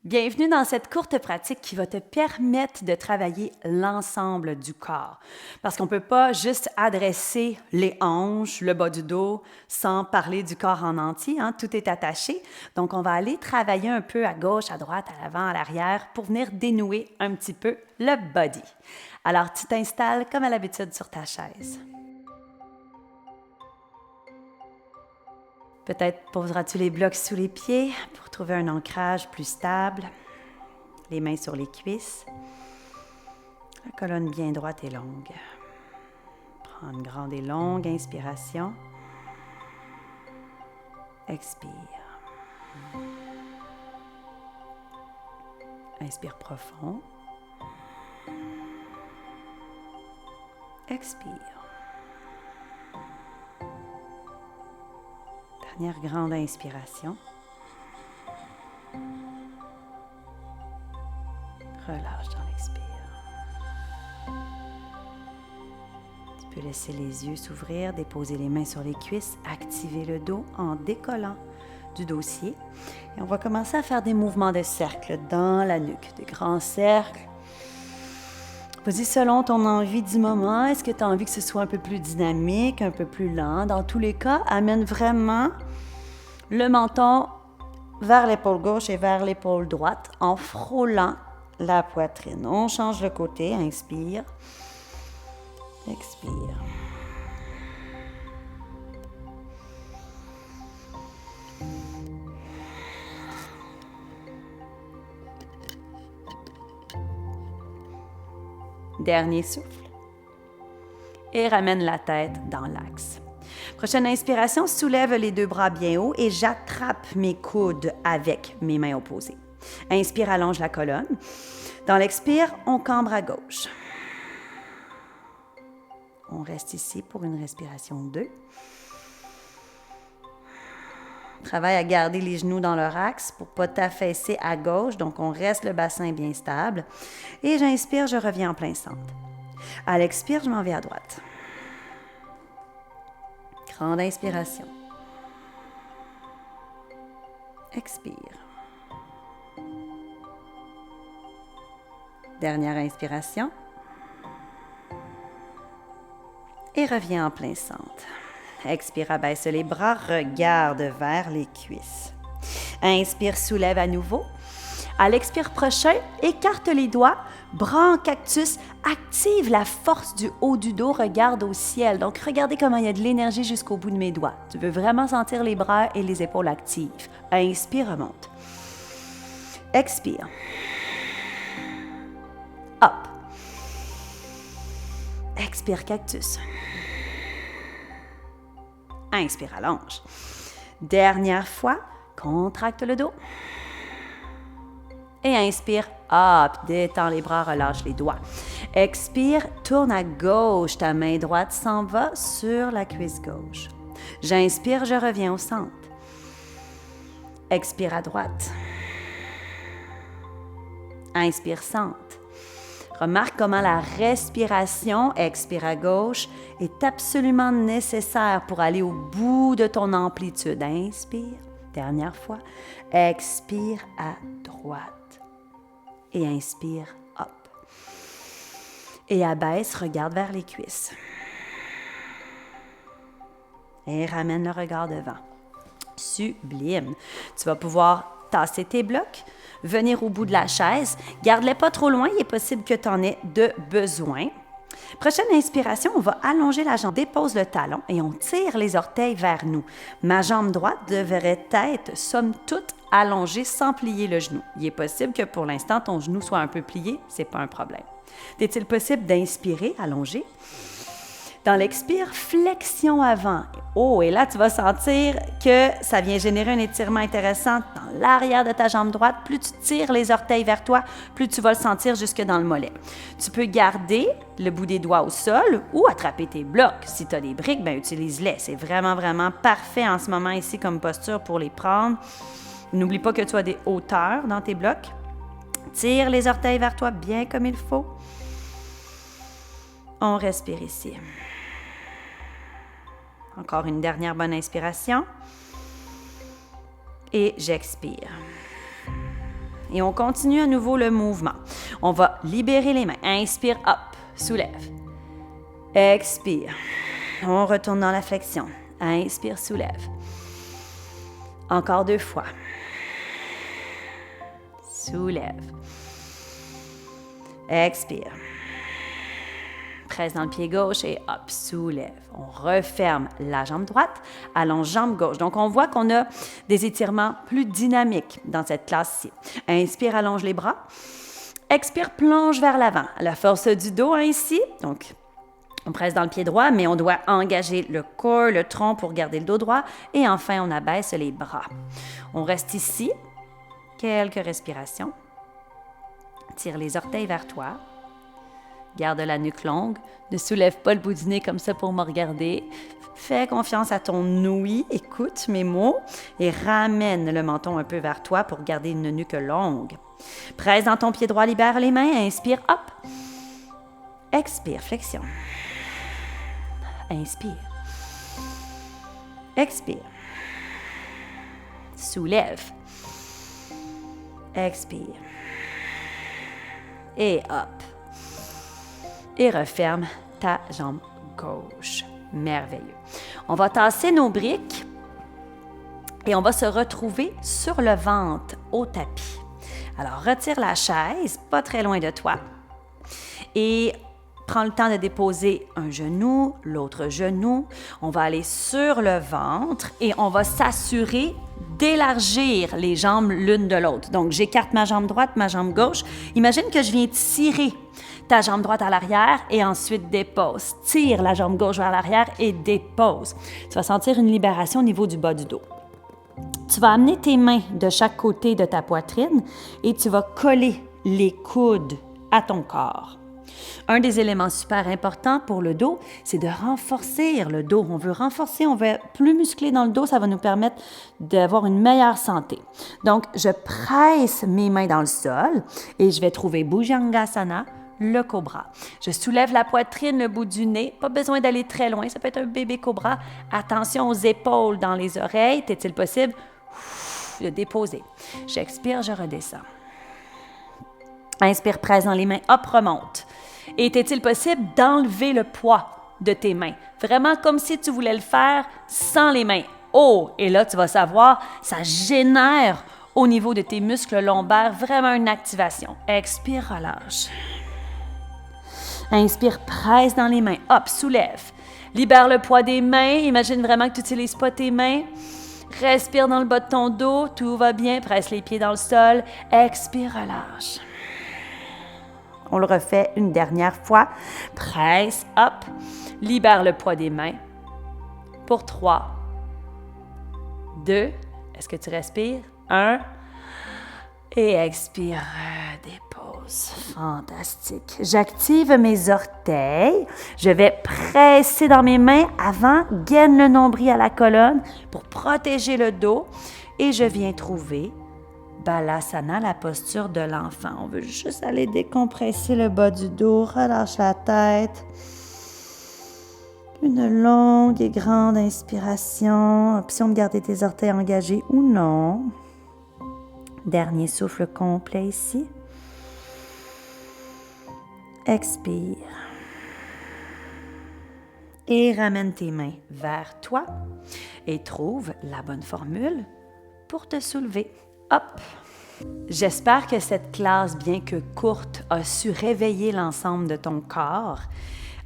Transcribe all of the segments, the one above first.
Bienvenue dans cette courte pratique qui va te permettre de travailler l'ensemble du corps. Parce qu'on ne peut pas juste adresser les hanches, le bas du dos, sans parler du corps en entier, hein? Tout est attaché. Donc, on va aller travailler un peu à gauche, à droite, à l'avant, à l'arrière pour venir dénouer un petit peu le body. Alors, tu t'installes comme à l'habitude sur ta chaise. Peut-être poseras-tu les blocs sous les pieds pour trouver un ancrage plus stable. Les mains sur les cuisses. La colonne bien droite et longue. Prends une grande et longue inspiration. Expire. Inspire profond. Expire. Dernière grande inspiration. Relâche dans l'expire. Tu peux laisser les yeux s'ouvrir, déposer les mains sur les cuisses, activer le dos en décollant du dossier. Et on va commencer à faire des mouvements de cercle dans la nuque, de grands cercles. Vas-y selon ton envie du moment. Est-ce que tu as envie que ce soit un peu plus dynamique, un peu plus lent? Dans tous les cas, amène vraiment le menton vers l'épaule gauche et vers l'épaule droite en frôlant la poitrine. On change le côté. Inspire. Expire. Dernier souffle. Et ramène la tête dans l'axe. Prochaine inspiration, soulève les deux bras bien haut et j'attrape mes coudes avec mes mains opposées. Inspire, allonge la colonne. Dans l'expire, on cambre à gauche. On reste ici pour une respiration 2. Travaille à garder les genoux dans leur axe pour ne pas t'affaisser à gauche. Donc, on reste le bassin bien stable. Et j'inspire, je reviens en plein centre. À l'expire, je m'en vais à droite. Grande inspiration. Expire. Dernière inspiration. Et reviens en plein centre. Expire, abaisse les bras, regarde vers les cuisses. Inspire, soulève à nouveau. À l'expire prochain, écarte les doigts, bras en cactus, active la force du haut du dos, regarde au ciel. Donc, regardez comment il y a de l'énergie jusqu'au bout de mes doigts. Tu veux vraiment sentir les bras et les épaules actives. Inspire, remonte. Expire. Hop. Expire, cactus. Inspire, allonge. Dernière fois, contracte le dos. Et inspire, hop, détends les bras, relâche les doigts. Expire, tourne à gauche, ta main droite s'en va sur la cuisse gauche. J'inspire, je reviens au centre. Expire à droite. Inspire, centre. Remarque comment la respiration, expire à gauche, est absolument nécessaire pour aller au bout de ton amplitude. Inspire, dernière fois. Expire à droite. Et inspire, hop. Et abaisse, regarde vers les cuisses. Et ramène le regard devant. Sublime. Tu vas pouvoir tasser tes blocs, venir au bout de la chaise. Garde-les pas trop loin, il est possible que tu en aies de besoin. Prochaine inspiration, on va allonger la jambe, dépose le talon et on tire les orteils vers nous. Ma jambe droite devrait être, somme toute, allongée sans plier le genou. Il est possible que pour l'instant, ton genou soit un peu plié, c'est pas un problème. Est-il possible d'inspirer, allonger? Dans l'expire, flexion avant. Oh, et là, tu vas sentir que ça vient générer un étirement intéressant dans l'arrière de ta jambe droite. Plus tu tires les orteils vers toi, plus tu vas le sentir jusque dans le mollet. Tu peux garder le bout des doigts au sol ou attraper tes blocs. Si tu as des briques, bien, utilise-les. C'est vraiment, vraiment parfait en ce moment ici comme posture pour les prendre. N'oublie pas que tu as des hauteurs dans tes blocs. Tire les orteils vers toi bien comme il faut. On respire ici. Encore une dernière bonne inspiration. Et j'expire. Et on continue à nouveau le mouvement. On va libérer les mains. Inspire, hop, soulève. Expire. On retourne dans la flexion. Inspire, soulève. Encore 2 fois. Soulève. Expire. Presse dans le pied gauche et hop, soulève. On referme la jambe droite, allonge jambe gauche. Donc, on voit qu'on a des étirements plus dynamiques dans cette classe-ci. Inspire, allonge les bras. Expire, plonge vers l'avant. La force du dos ici. Donc, on presse dans le pied droit, mais on doit engager le corps, le tronc pour garder le dos droit. Et enfin, on abaisse les bras. On reste ici. Quelques respirations. Tire les orteils vers toi. Garde la nuque longue. Ne soulève pas le bout du nez comme ça pour me regarder. Fais confiance à ton ouïe. Écoute mes mots et ramène le menton un peu vers toi pour garder une nuque longue. Presse dans ton pied droit, libère les mains. Inspire, hop. Expire, flexion. Inspire. Expire. Soulève. Expire. Et hop. Et referme ta jambe gauche. Merveilleux. On va tasser nos briques et on va se retrouver sur le ventre au tapis. Alors, retire la chaise, pas très loin de toi. Et prends le temps de déposer un genou, l'autre genou. On va aller sur le ventre et on va s'assurer d'élargir les jambes l'une de l'autre. Donc, j'écarte ma jambe droite, ma jambe gauche. Imagine que je viens tirer ta jambe droite à l'arrière et ensuite dépose. Tire la jambe gauche vers l'arrière et dépose. Tu vas sentir une libération au niveau du bas du dos. Tu vas amener tes mains de chaque côté de ta poitrine et tu vas coller les coudes à ton corps. Un des éléments super importants pour le dos, c'est de renforcer le dos. On veut renforcer, on veut être plus musclé dans le dos, ça va nous permettre d'avoir une meilleure santé. Donc, je presse mes mains dans le sol et je vais trouver Bhujangasana, le cobra. Je soulève la poitrine, le bout du nez. Pas besoin d'aller très loin, ça peut être un bébé cobra. Attention aux épaules dans les oreilles. Est-il possible de déposer? J'expire, je redescends. Inspire, presse dans les mains, hop, remonte. Et est-il possible d'enlever le poids de tes mains? Vraiment comme si tu voulais le faire sans les mains. Oh! Et là, tu vas savoir, ça génère au niveau de tes muscles lombaires vraiment une activation. Expire, relâche. Inspire, presse dans les mains, hop, soulève. Libère le poids des mains. Imagine vraiment que tu n'utilises pas tes mains. Respire dans le bas de ton dos, tout va bien. Presse les pieds dans le sol. Expire, relâche. On le refait une dernière fois. Presse, hop. Libère le poids des mains. Pour 3, 2, est-ce que tu respires? 1. Et expire, dépose. Fantastique. J'active mes orteils. Je vais presser dans mes mains avant, gaine le nombril à la colonne pour protéger le dos. Et je viens trouver Balasana, la posture de l'enfant. On veut juste aller décompresser le bas du dos, relâche la tête. Une longue et grande inspiration. Option de garder tes orteils engagés ou non. Dernier souffle complet ici. Expire. Et ramène tes mains vers toi et trouve la bonne formule pour te soulever. Hop! J'espère que cette classe, bien que courte, a su réveiller l'ensemble de ton corps,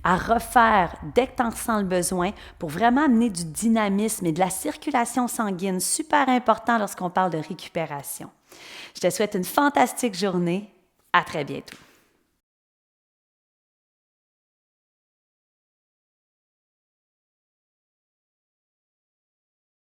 à refaire dès que tu en ressens le besoin pour vraiment amener du dynamisme et de la circulation sanguine, super important lorsqu'on parle de récupération. Je te souhaite une fantastique journée. À très bientôt.